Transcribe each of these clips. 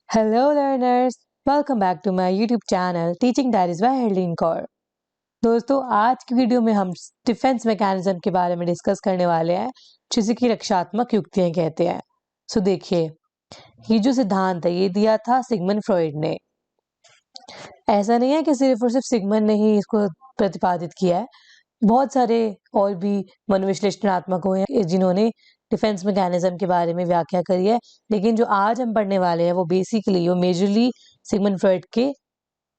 Hello learners, welcome back to my YouTube channel Teaching Diaries by Herlin Kaur। दोस्तों आज की video में हम डिफेंस मैकेनिज्म के बारे में डिस्कस करने वाले हैं जिसे कि रक्षात्मक युक्तियां कहते हैं। सो देखिए, ये जो सिद्धांत है ये दिया था सिगमंड फ्रॉइड ने। ऐसा नहीं है कि सिर्फ और सिर्फ सिगमंड ने ही इसको प्रतिपादित किया है, बहुत सारे और भी मनोविश्लेषणात्मक हुए हैं जिन्होंने डिफेंस मैकेनिज्म के बारे में व्याख्या करी है, लेकिन जो आज हम पढ़ने वाले हैं वो बेसिकली वो मेजरली सिगमंड फ्रॉइड के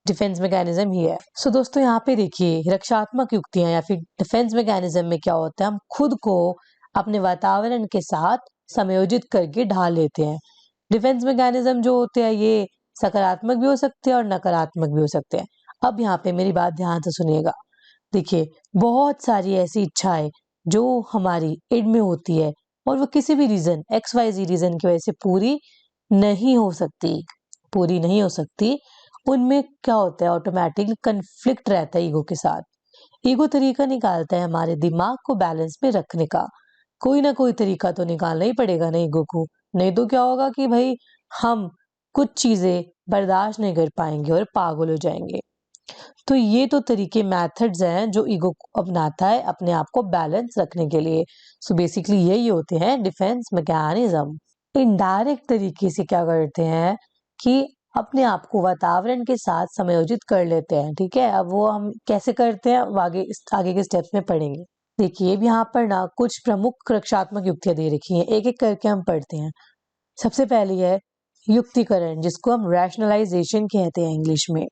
डिफेंस मैकेनिज्म ही है। सो दोस्तों यहाँ पे देखिए, रक्षात्मक युक्तियां या फिर डिफेंस मैकेनिज्म में क्या होता है, हम खुद को अपने वातावरण के साथ समायोजित करके ढाल लेते हैं। डिफेंस मैकेनिज्म जो होते हैं ये सकारात्मक भी हो सकते हैं और नकारात्मक भी हो सकते हैं। अब यहाँ पे मेरी बात ध्यान से सुनिएगा। देखिए, बहुत सारी ऐसी इच्छाएं जो हमारी इड में होती है और वो किसी भी रीजन XYZ रीजन की वजह से पूरी नहीं हो सकती, उनमें क्या होता है, ऑटोमेटिकली कन्फ्लिक्ट रहता है ईगो के साथ। ईगो तरीका निकालता है हमारे दिमाग को बैलेंस में रखने का। कोई ना कोई तरीका तो निकालना ही पड़ेगा ना ईगो को, नहीं तो क्या होगा कि भाई हम कुछ चीजें बर्दाश्त नहीं कर पाएंगे और पागल हो जाएंगे। तो ये तो तरीके मेथड्स हैं जो ईगो अपनाता है अपने आप को बैलेंस रखने के लिए। सो बेसिकली यही होते हैं डिफेंस मैकेनिज्म। इनडायरेक्ट तरीके से क्या करते हैं कि अपने आप को वातावरण के साथ समायोजित कर लेते हैं। ठीक है, अब वो हम कैसे करते हैं आगे के स्टेप्स में पढ़ेंगे। देखिए, यहाँ पर ना कुछ प्रमुख रक्षात्मक युक्तियां दे रखी हैं, एक एक करके हम पढ़ते हैं। सबसे पहली है युक्तिकरण, जिसको हम रैशनलाइजेशन कहते हैं इंग्लिश में।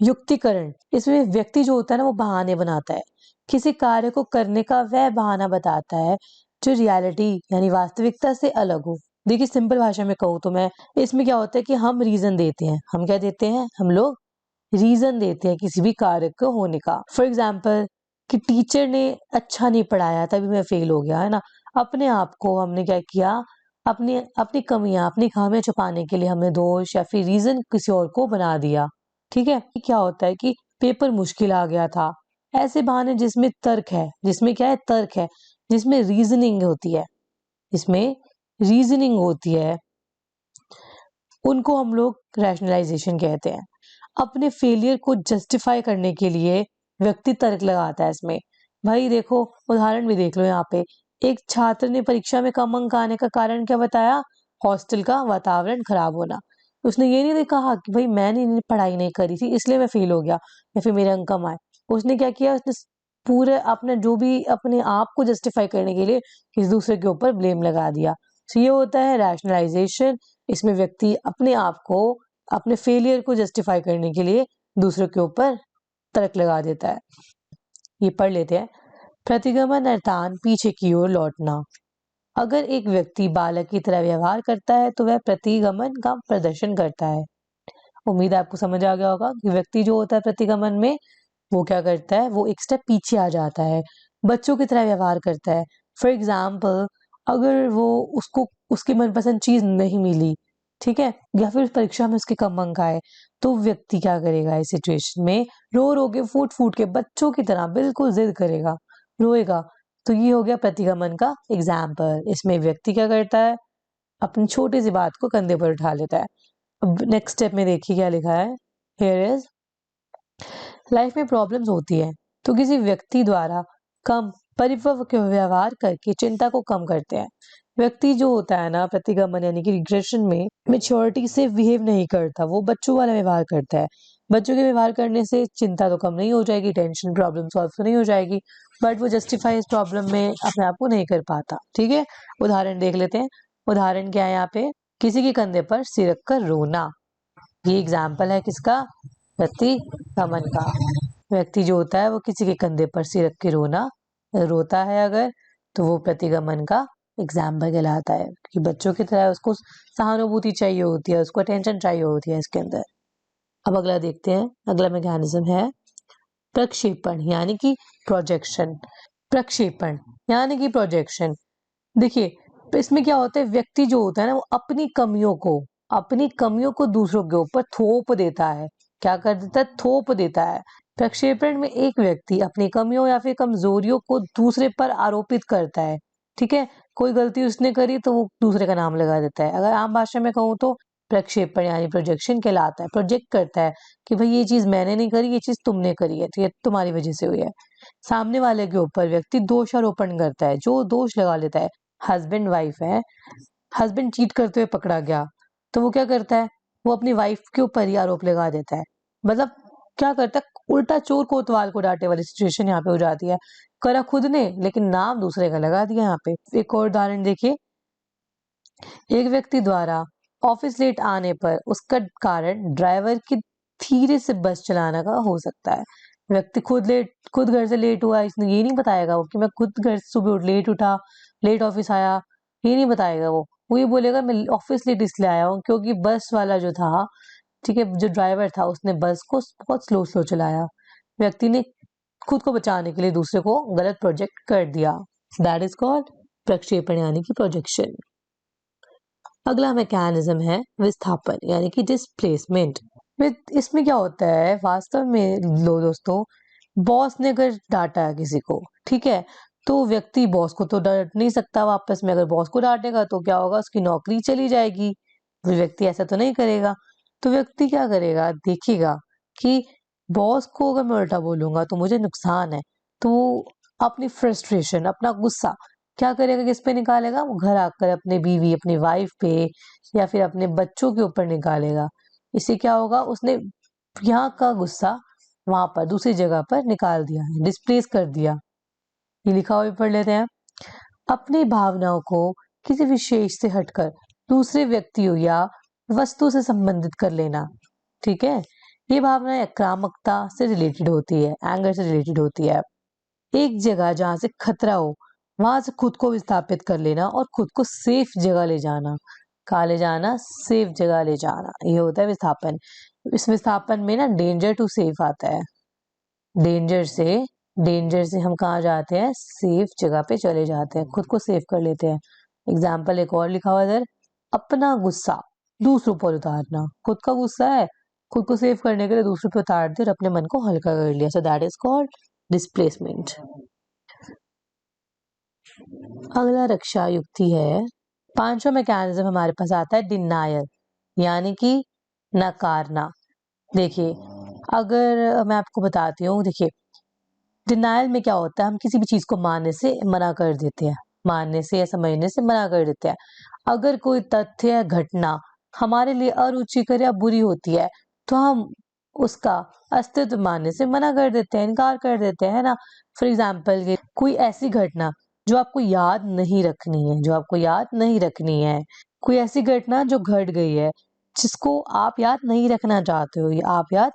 युक्तिकरण, इसमें व्यक्ति जो होता है ना वो बहाने बनाता है, किसी कार्य को करने का वह बहाना बताता है जो रियलिटी यानी वास्तविकता से अलग हो। देखिए, सिंपल भाषा में कहूँ तो मैं इसमें क्या होता है कि हम रीजन देते हैं। हम क्या देते हैं, हम लोग रीजन देते हैं किसी भी कार्य को होने का। फॉर एग्जाम्पल कि टीचर ने अच्छा नहीं पढ़ाया तभी मैं फेल हो गया, है ना। अपने आप को हमने क्या किया, अपनी अपनी कमियां अपनी खामियां छुपाने के लिए हमने दोष या फिर रीजन किसी और को बना दिया। ठीक है, क्या होता है कि पेपर मुश्किल आ गया था, ऐसे बहाने जिसमें तर्क है, जिसमें क्या है, तर्क है, जिसमें रीजनिंग होती है, इसमें रीजनिंग होती है, उनको हम लोग रैशनलाइजेशन कहते हैं। अपने फेलियर को जस्टिफाई करने के लिए व्यक्ति तर्क लगाता है इसमें। भाई देखो, उदाहरण भी देख लो यहाँ पे। एक छात्र ने परीक्षा में कम अंक आने का कारण क्या बताया, हॉस्टल का वातावरण खराब होना। उसने ये नहीं कहा कि भाई मैंने पढ़ाई नहीं करी थी इसलिए मैं फेल हो गया या फिर मेरे अंक कम आए। उसने क्या किया, उसने पूरे अपने जो भी अपने आप को जस्टिफाई करने के लिए किसी दूसरे के ऊपर ब्लेम लगा दिया। तो ये होता है रैशनलाइजेशन। इसमें व्यक्ति अपने आप को अपने फेलियर को जस्टिफाई करने के लिए दूसरों के ऊपर तर्क लगा देता है। ये पढ़ लेते हैं। प्रतिगमन अर्थात पीछे की ओर लौटना। अगर एक व्यक्ति बालक की तरह व्यवहार करता है तो वह प्रतिगमन का प्रदर्शन करता है। उम्मीद है आपको समझ आ गया होगा कि व्यक्ति जो होता है प्रतिगमन में वो क्या करता है, वो एक स्टेप पीछे आ जाता है, बच्चों की तरह व्यवहार करता है। फॉर एग्जाम्पल, अगर वो उसको उसकी मनपसंद चीज नहीं मिली, ठीक है, या फिर परीक्षा में उसके कम अंक आए, तो व्यक्ति क्या करेगा इस सिचुएशन में, रो रो के फूट फूट के बच्चों की तरह बिल्कुल जिद करेगा, रोएगा। तो ये हो गया प्रतिगमन का एग्जाम्पल। इसमें व्यक्ति क्या करता है, अपनी छोटी सी बात को कंधे पर उठा लेता है। अब नेक्स्ट स्टेप में देखिए क्या लिखा है। हियर इज, लाइफ में प्रॉब्लम्स होती है तो किसी व्यक्ति द्वारा कम परिपक्व व्यवहार करके चिंता को कम करते हैं। व्यक्ति जो होता है ना प्रतिगमन यानी कि रिग्रेशन में मेच्योरिटी से बिहेव नहीं करता, वो बच्चों वाला व्यवहार करता है। बच्चों के व्यवहार करने से चिंता तो कम नहीं हो जाएगी, टेंशन प्रॉब्लम सॉल्व तो नहीं हो जाएगी, बट वो जस्टिफाई इस प्रॉब्लम में अपने आप को नहीं कर पाता। ठीक है, उदाहरण देख लेते हैं। उदाहरण क्या है यहाँ पे, किसी के कंधे पर सिर रख कर रोना। ये एग्जाम्पल है किसका, प्रतिगमन का। व्यक्ति जो होता है वो किसी के कंधे पर सिर रख के रोता है अगर, तो वो प्रतिगमन का एग्जाम्पल कहलाता है कि बच्चों की तरह उसको सहानुभूति चाहिए होती है, उसको अटेंशन चाहिए होती है इसके अंदर। अब अगला देखते हैं। अगला मैकेनिज्म है प्रक्षेपण यानी कि प्रोजेक्शन। प्रक्षेपण यानी कि प्रोजेक्शन। देखिए, इसमें क्या होता है, व्यक्ति जो होता है ना वो अपनी कमियों को दूसरों के ऊपर थोप देता है। क्या कर देता है, थोप देता है। प्रक्षेपण में एक व्यक्ति अपनी कमियों या फिर कमजोरियों को दूसरे पर आरोपित करता है। ठीक है, कोई गलती उसने करी तो वो दूसरे का नाम लगा देता है। अगर आम भाषा में कहूँ तो प्रक्षेपण यानी प्रोजेक्शन कहलाता है। प्रोजेक्ट करता है कि भाई ये चीज मैंने नहीं करी, ये चीज तुमने करी है, तो ये तुम्हारी वजह से हुई है। सामने वाले के ऊपर व्यक्ति दोषारोपण करता है, जो दोष लगा लेता है। हस्बैंड वाइफ है, हस्बैंड चीट करते हुए पकड़ा गया, तो वो क्या करता है, वो अपनी वाइफ के ऊपर ही आरोप लगा देता है। मतलब क्या करता है, उल्टा चोर कोतवाल को डांटे वाली सिचुएशन यहाँ पे हो जाती है। करा खुद ने लेकिन नाम दूसरे का लगा दिया। यहाँ पे एक और उदाहरण देखिए, एक व्यक्ति द्वारा ऑफिस लेट आने पर उसका कारण ड्राइवर की धीरे से बस चलाने का हो सकता है। व्यक्ति खुद घर से लेट हुआ, इसने ये नहीं बताएगा वो कि मैं खुद घर से सुबह लेट उठा, लेट ऑफिस आया, ये नहीं बताएगा वो ये बोलेगा मैं ऑफिस लेट इसलिए आया हूँ क्योंकि बस वाला जो था, ठीक है, जो ड्राइवर था उसने बस को बहुत स्लो स्लो चलाया। व्यक्ति ने खुद को बचाने के लिए दूसरे को गलत प्रोजेक्ट कर दिया। दैट इज कॉल्ड प्रक्षेपण यानी कि प्रोजेक्शन। अगला मैकेनिज्म है विस्थापन यानी कि डिस्प्लेसमेंट। इसमें क्या होता है, वास्तव में दोस्तों, बॉस ने अगर डांटा है किसी को, ठीक है, तो व्यक्ति बॉस को तो डांट नहीं सकता वापस में। अगर बॉस को डांटेगा तो क्या होगा, उसकी नौकरी चली जाएगी। वो व्यक्ति ऐसा तो नहीं करेगा। तो व्यक्ति क्या करेगा, देखेगा कि बॉस को अगर मैं उल्टा बोलूंगा तो मुझे नुकसान है, तो वो अपनी फ्रस्ट्रेशन, अपना गुस्सा क्या करेगा, किस पे निकालेगा, वो घर आकर अपने बीवी, अपनी वाइफ पे या फिर अपने बच्चों के ऊपर निकालेगा। इससे क्या होगा, उसने यहाँ का गुस्सा वहां पर दूसरी जगह पर निकाल दिया, डिस्प्लेस कर दिया। ये लिखा हुआ भी पढ़ लेते हैं। अपनी भावनाओं को किसी विशेष से हटकर दूसरे व्यक्तियों या वस्तु से संबंधित कर लेना, ठीक है। ये भावना आक्रामकता से रिलेटेड होती है, एंगर से रिलेटेड होती है। एक जगह जहां से खतरा हो वहां से खुद को विस्थापित कर लेना और खुद को सेफ जगह ले जाना। कहाँ ले जाना, सेफ जगह ले जाना, ये होता है विस्थापन। इस विस्थापन में ना डेंजर टू सेफ आता है। डेंजर से हम कहाँ जाते हैं, सेफ जगह पे चले जाते हैं, खुद को सेफ कर लेते हैं। एग्जाम्पल एक और लिखा हुआ इधर, अपना गुस्सा दूसरों पर उतारना। खुद का गुस्सा है, खुद को सेफ करने के लिए दूसरों पर उतार दिया और अपने मन को हल्का कर लिया। So that is called displacement. अगला रक्षा युक्ति है, पांचवा मैकेनिज्म हमारे पास आता है डिनायल यानी कि नकारना। देखिए, अगर मैं आपको बताती हूँ, देखिए डिनायल में क्या होता है, हम किसी भी चीज को मानने से मना कर देते हैं, मानने से या समझने से मना कर देते हैं। अगर कोई तथ्य या घटना हमारे लिए अरुचिकर या बुरी होती है तो हम उसका अस्तित्व मानने से मना कर देते हैं, इनकार कर देते हैं, है ना। फॉर एग्जाम्पल, कोई ऐसी घटना जो आपको याद नहीं रखनी है, कोई ऐसी घटना जो घट गई है जिसको आप याद नहीं रखना चाहते हो, या आप याद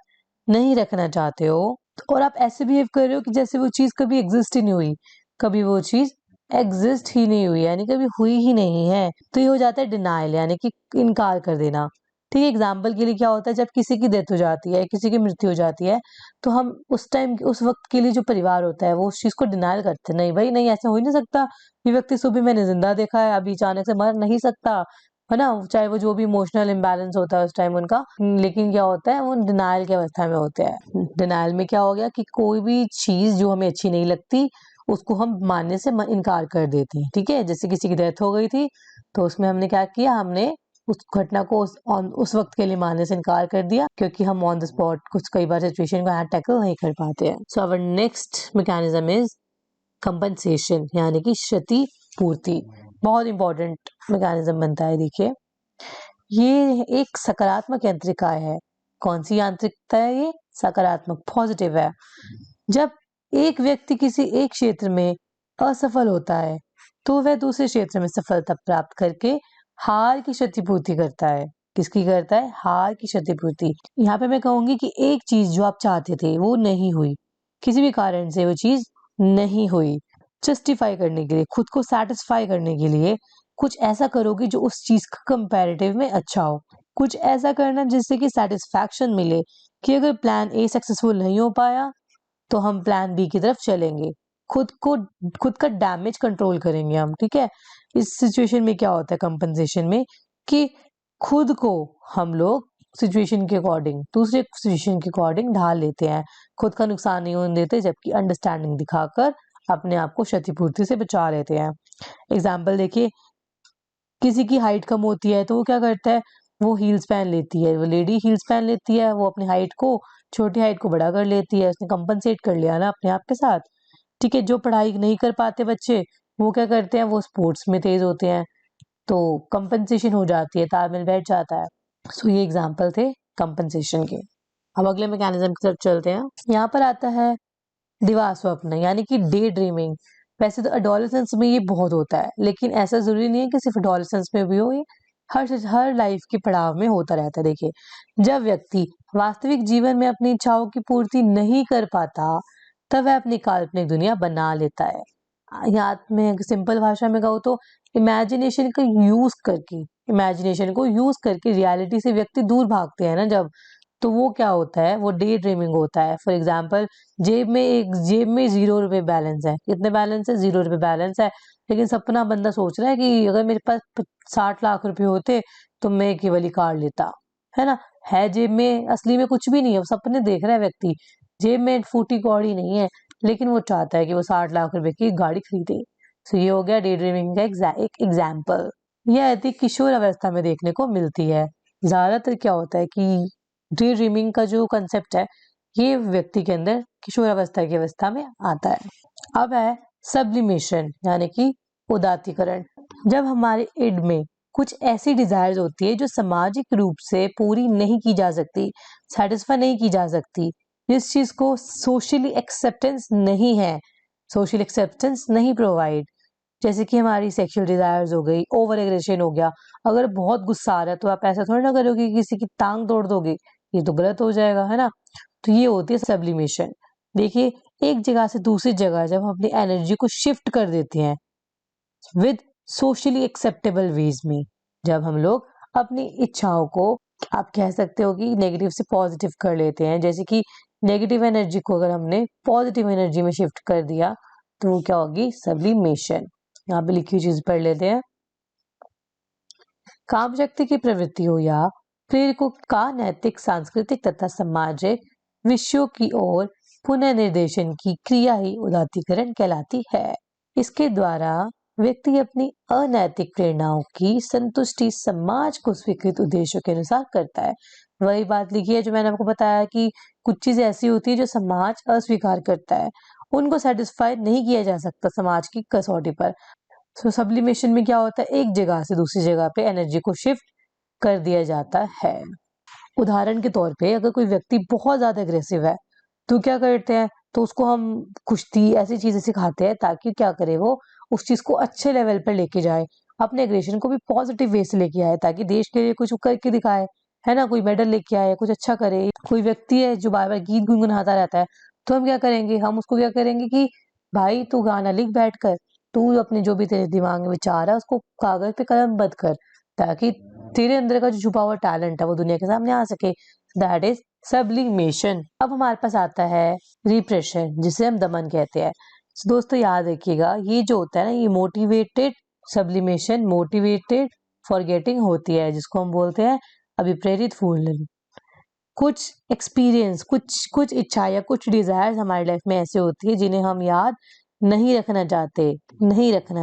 नहीं रखना चाहते हो और आप ऐसे बिहेव कर रहे हो कि जैसे वो चीज कभी एग्जिस्ट ही नहीं हुई, कभी वो चीज एग्जिस्ट ही नहीं हुई, यानी कभी हुई ही नहीं है। तो ये हो जाता है डिनाइल यानी कि इनकार कर देना। ठीक है, एग्जाम्पल के लिए क्या होता है, जब किसी की डेथ हो जाती है, किसी की मृत्यु हो जाती है, तो हम उस टाइम, उस वक्त के लिए जो परिवार होता है वो उस चीज को डिनाइल करते हैं, नहीं भाई नहीं, ऐसा हो ही नहीं सकता, ये व्यक्ति सुबह मैंने जिंदा देखा है, अभी अचानक से मर नहीं सकता, है ना। चाहे वो जो भी इमोशनल इम्बैलेंस होता है उस टाइम उनका, लेकिन क्या होता है, वो डिनाइल की अवस्था में होते हैं। डिनाइल में क्या हो गया कि कोई भी चीज जो हमें अच्छी नहीं लगती उसको हम मानने से इनकार कर देते हैं। ठीक है, जैसे किसी की डेथ हो गई थी तो उसमें हमने क्या किया, हमने उस घटना को उस वक्त के लिए मानने से इनकार कर दिया, क्योंकि हम ऑन द स्पॉट कुछ कई बार सिचुएशन को टैकल नहीं कर पाते हैं। So our next mechanism is compensation यानी कि क्षति पूर्ति। बहुत इंपॉर्टेंट मैकेनिज्म बनता है। देखिए, ये एक सकारात्मक यांत्रिका है। कौन सी यांत्रिकता है ये? सकारात्मक, पॉजिटिव है। जब एक व्यक्ति किसी एक क्षेत्र में असफल होता है तो वह दूसरे क्षेत्र में सफलता प्राप्त करके हार की क्षतिपूर्ति करता है। किसकी करता है? हार की क्षतिपूर्ति। यहाँ पे मैं कहूंगी कि एक चीज जो आप चाहते थे वो नहीं हुई, किसी भी कारण से वो चीज नहीं हुई, जस्टिफाई करने के लिए, खुद को सेटिस्फाई करने के लिए कुछ ऐसा करोगे जो उस चीज का कंपैरेटिव में अच्छा हो। कुछ ऐसा करना जिससे कि सेटिस्फैक्शन मिले कि अगर प्लान ए सक्सेसफुल नहीं हो पाया तो हम प्लान बी की तरफ चलेंगे। खुद का डैमेज कंट्रोल करेंगे हम। ठीक है, इस सिचुएशन में क्या होता है कंपनसेशन में, कि खुद को हम लोग सिचुएशन के अकॉर्डिंग, दूसरे सिचुएशन के अकॉर्डिंग ढाल लेते हैं, खुद का नुकसान नहीं होने देते, जबकि अंडरस्टैंडिंग दिखाकर अपने आप को क्षतिपूर्ति से बचा लेते हैं। एग्जाम्पल देखिए, किसी की हाइट कम होती है तो वो क्या करता है, वो हील्स पहन लेती है, वो लेडी हील्स पहन लेती है, वो अपनी हाइट को, छोटी हाइट को बड़ा कर लेती है, उसने कंपनसेट कर लिया ना अपने आप के साथ। ठीक है, जो पढ़ाई नहीं कर पाते बच्चे, वो क्या करते हैं, वो स्पोर्ट्स में तेज होते हैं, तो कंपनसेशन हो जाती है, तालमेल बैठ जाता है। सो ये एग्जाम्पल थे कंपनसेशन के। अब अगले मैकेनिज्म की तरफ चलते हैं। यहाँ पर आता है दिवा स्वप्न, यानी कि डे ड्रीमिंग। वैसे तो एडोलेसेंस में ये बहुत होता है, लेकिन ऐसा जरूरी नहीं है कि सिर्फ एडोलेसेंस में भी हो, ये हर लाइफ के पड़ाव में होता रहता है। देखिए, जब व्यक्ति वास्तविक जीवन में अपनी इच्छाओं की पूर्ति नहीं कर पाता, तब वह अपनी काल्पनिक दुनिया बना लेता है। यहाँ में सिंपल भाषा में कहूँ तो इमेजिनेशन को यूज करके रियलिटी से व्यक्ति दूर भागते हैं ना जब, तो वो क्या होता है, वो डे ड्रीमिंग होता है। फॉर एग्जाम्पल, जेब में 0 रुपए बैलेंस है। कितने बैलेंस है? 0 रुपए बैलेंस है। लेकिन सपना बंदा सोच रहा है कि अगर मेरे पास 60 लाख रुपए होते तो मैं केवल ही कार लेता, है ना। है जेब में, असली में कुछ भी नहीं है, वो सपने देख रहा है व्यक्ति। जेब में फूटी कौड़ी नहीं है, लेकिन वो चाहता है कि वो 60 लाख रुपए की गाड़ी खरीदे। तो ये हो गया डे ड्रीमिंग का एक एग्जाम्पल। यह अति किशोर अवस्था में देखने को मिलती है। ज्यादातर क्या होता है कि डे ड्रीमिंग का जो कंसेप्ट है, ये व्यक्ति के अंदर किशोर अवस्था की अवस्था में आता है। अब है सब्लिमेशन, यानी कि उदात्तीकरण। जब हमारे इड में कुछ ऐसी डिजायर्स होती है जो सामाजिक रूप से पूरी नहीं की जा सकती, सेटिस्फाई नहीं की जा सकती, जिस चीज को सोशली एक्सेप्टेंस नहीं प्रोवाइड, जैसे कि हमारी सेक्सुअल डिजायर्स हो गई, ओवर एग्रेशन हो गया। अगर बहुत गुस्सा आ रहा है तो आप ऐसा थोड़ी ना करोगे कि किसी की टांग तोड़ दोगे, ये तो गलत हो जाएगा, है ना। तो ये होती है सब्लिमेशन। देखिए, एक जगह से दूसरी जगह जब हम अपनी एनर्जी को शिफ्ट कर देते हैं विद सोशली एक्सेप्टेबल वेज में, जब हम लोग अपनी इच्छाओं को, आप कह सकते हो कि नेगेटिव से पॉजिटिव कर लेते हैं। जैसे कि नेगेटिव एनर्जी को अगर हमने पॉजिटिव एनर्जी में शिफ्ट कर दिया, तो वो क्या होगी? सब्लिमेशन। यहाँ पे लिखी हुई चीज पढ़ लेते हैं। काम शक्ति की प्रवृत्ति हो या प्रेरकों का नैतिक, सांस्कृतिक तथा सामाजिक विषयों की ओर पुनर्निर्देशन की क्रिया ही उदात्तीकरण कहलाती है। इसके द्वारा व्यक्ति अपनी अनैतिक प्रेरणाओं की संतुष्टि समाज को स्वीकृत उद्देश्यों के अनुसार करता है। वही बात लिखी है जो मैंने आपको बताया कि कुछ चीजें ऐसी होती है जो समाज अस्वीकार करता है, उनको सेटिस्फाई नहीं किया जा सकता समाज की कसौटी पर। सो सब्लिमेशन में क्या होता है, एक जगह से दूसरी जगह पे एनर्जी को शिफ्ट कर दिया जाता है। उदाहरण के तौर पे, अगर कोई व्यक्ति बहुत ज्यादा अग्रेसिव है तो क्या करते हैं, तो उसको हम कुश्ती ऐसी चीजें सिखाते हैं ताकि क्या करे, वो उस चीज को अच्छे लेवल पर लेके जाए, अपने एग्रेशन को भी पॉजिटिव वे से लेके आए, ताकि देश के लिए कुछ करके दिखाए, है ना। कोई मेडल लेके आए, कुछ अच्छा करे। कोई व्यक्ति है जो बार बार गीत गुनगुनाता रहता है, तो हम क्या करेंगे, हम उसको क्या करेंगे कि भाई तू गाना लिख बैठ कर, तू अपने जो भी तेरे दिमाग में विचार है उसको कागज पे कलमबद्ध कर, ताकि तेरे अंदर का जो छुपा हुआ टैलेंट है वो दुनिया के सामने आ सके। That is sublimation. अब हमारे पास आता है रिप्रेशन, जिसे हम दमन कहते हैं। So, दोस्तों याद रखिएगा, ये जो होता है ना, ये मोटिवेटेड सब्लिमेशन, मोटिवेटेड फॉरगेटिंग होती है, जिसको हम बोलते हैं अभिप्रेरित फूलन। कुछ एक्सपीरियंस, कुछ इच्छा या कुछ डिजायर्स हमारी लाइफ में ऐसे होती है जिन्हें हम याद नहीं रखना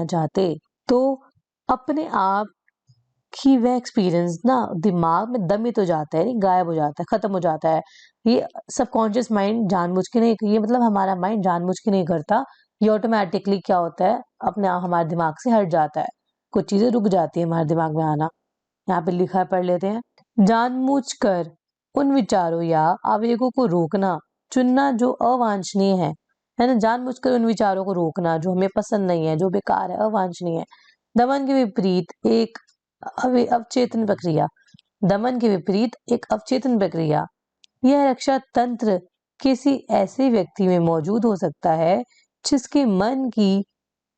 चाहते, तो अपने आप कि वह एक्सपीरियंस ना दिमाग में दमित हो जाता है, गायब हो जाता है, खत्म हो जाता है। ये सबकॉन्शियस माइंड जानबूझ के नहीं, ये मतलब हमारा माइंड जानबूझ के नहीं करता, ये ऑटोमेटिकली क्या होता है, अपने आप हमारे दिमाग से हट जाता है, कुछ चीजें रुक जाती है हमारे दिमाग में आना। यहाँ पे लिखा है, पढ़ लेते हैं। जानबूझकर उन विचारों या आवेगों को रोकना, चुनना जो अवांछनीय है ना। जानबूझकर उन विचारों को रोकना जो हमें पसंद नहीं है, जो बेकार है, अवांछनीय है। दमन के विपरीत एक अवचेतन प्रक्रिया, दमन के विपरीत एक अवचेतन प्रक्रिया। यह रक्षा तंत्र किसी ऐसे व्यक्ति में मौजूद हो सकता है जिसके मन की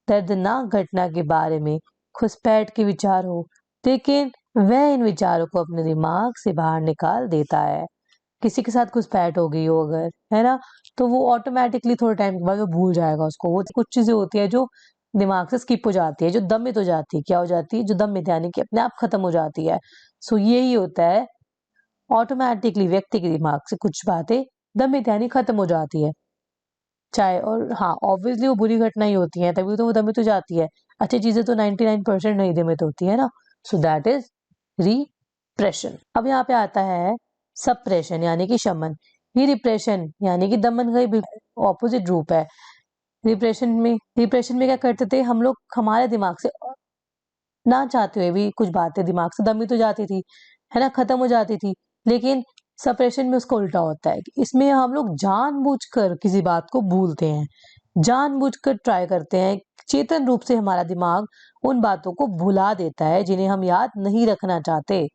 दर्दनाक घटना के बारे में घुसपैठ के विचार हो, लेकिन वह इन विचारों को अपने दिमाग से बाहर निकाल देता है। किसी के साथ घुसपैठ हो गई हो अगर, है ना, तो वो ऑटोमेटिकली थोड़े टाइम के बाद वो भूल जाएगा उसको। वो कुछ चीजें होती है जो दिमाग से स्किप हो जाती है, जो दमित हो जाती है। क्या हो जाती है? जो दमित, यानी कि अपने आप खत्म हो जाती है। सो यही होता है, ऑटोमेटिकली व्यक्ति के दिमाग से कुछ बातें दमित यानी खत्म हो जाती है। चाहे, और हाँ, ऑब्वियसली वो बुरी घटना ही होती है, तभी तो वो दमित हो जाती है। अच्छी चीजें तो 99% नहीं दमित होती है ना। So that is repression. अब यहाँ पे आता है सप्रेशन यानी कि शमन। ये रिप्रेशन यानी कि दमन का ही ऑपोजिट रूप है। रिप्रेशन में क्या करते थे हम लोग, हमारे दिमाग से ना चाहते हुए भी कुछ बातें दिमाग से दमी तो जाती थी, है ना, खत्म हो जाती थी। लेकिन सप्रेशन में उसका उल्टा होता है, इसमें हम लोग जानबूझकर किसी बात को भूलते हैं, जानबूझकर ट्राई करते हैं, चेतन रूप से हमारा दिमाग उन बातों को भुला देता है जिन्हें हम याद नहीं रखना चाहते।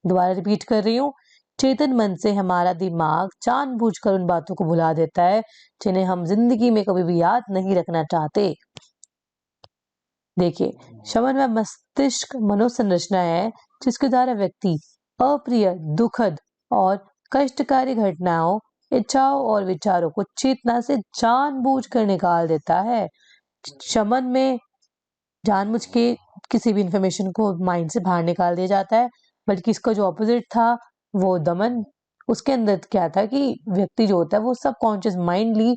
दोबारा रिपीट कर रही हूँ, चेतन मन से हमारा दिमाग जानबूझकर उन बातों को भुला देता है जिन्हें हम जिंदगी में कभी भी याद नहीं रखना चाहते। देखिए, शमन में मस्तिष्क मनोसंरचना है जिसके द्वारा व्यक्ति अप्रिय, दुखद और कष्टकारी घटनाओं, इच्छाओं और विचारों को चेतना से जानबूझकर निकाल देता है। शमन में जानबूझ के किसी भी इंफॉर्मेशन को माइंड से बाहर निकाल दिया जाता है, बल्कि इसका जो ऑपोजिट था वो दमन। उसके अंदर क्या था कि व्यक्ति जो होता है वो सबकॉन्शियस माइंडली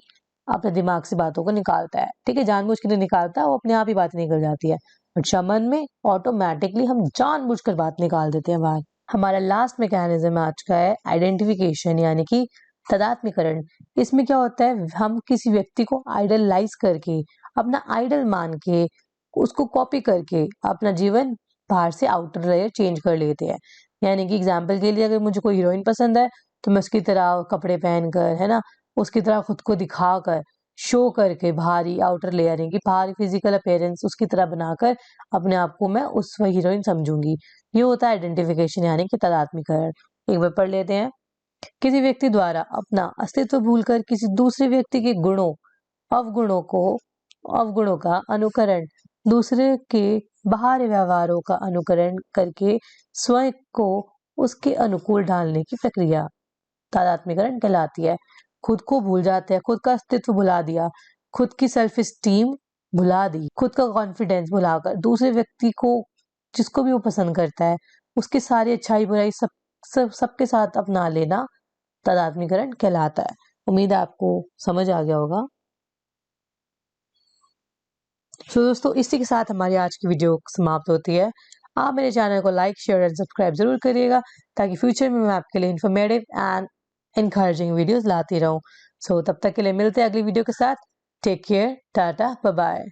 अपने दिमाग से बातों को निकालता है, ठीक है, जानबूझ के नहीं निकालता, वो अपने आप ही बात निकल जाती है। बट शमन में ऑटोमेटिकली हम जानबूझकर बात निकाल देते हैं बाहर। हमारा लास्ट मैकेनिज्म आज का है आइडेंटिफिकेशन यानी कि तादात्म्यकरण। इसमें क्या होता है, हम किसी व्यक्ति को आइडलाइज करके, अपना आइडल मान के, उसको कॉपी करके अपना जीवन बाहर से आउटर लेयर चेंज कर लेते हैं। यानी कि एग्जाम्पल के लिए अगर मुझे कोई हीरोइन पसंद है तो मैं उसकी तरह कपड़े पहनकर, है ना, उसकी तरह खुद को दिखाकर, शो करके, भारी आउटर लेयरिंग की भारी फिजिकल अपीयरेंस उसकी तरह बनाकर अपने आप को मैं उस हीरोइन समझूंगी। ये होता है आइडेंटिफिकेशन यानी कि तादात्म्यकरण। एक बार पढ़ लेते हैं। किसी व्यक्ति द्वारा अपना अस्तित्व भूलकर किसी दूसरे व्यक्ति के अवगुणों का अनुकरण, दूसरे के बाहरी व्यवहारों का अनुकरण करके स्वयं को उसके अनुकूल ढालने की प्रक्रिया तादात्म्यकरण कहलाती है। खुद को भूल जाते हैं, खुद का अस्तित्व भुला दिया, खुद की सेल्फ स्टीम भुला दी, खुद का कॉन्फिडेंस भुलाकर दूसरे व्यक्ति को, जिसको भी वो पसंद करता है, उसकी सारी अच्छाई बुराई सबके साथ अपना लेना तादात्म्यकरण कहलाता है। उम्मीद है आपको समझ आ गया होगा। तो दोस्तों, इसी के साथ हमारी आज की वीडियो समाप्त होती है। आप मेरे चैनल को लाइक, शेयर एंड सब्सक्राइब जरूर करिएगा ताकि फ्यूचर में मैं आपके लिए इन्फॉर्मेटिव एंड एनकरेजिंग वीडियोस लाती रहूं। तब तक के लिए मिलते हैं अगली वीडियो के साथ। Take care, tata, bye bye.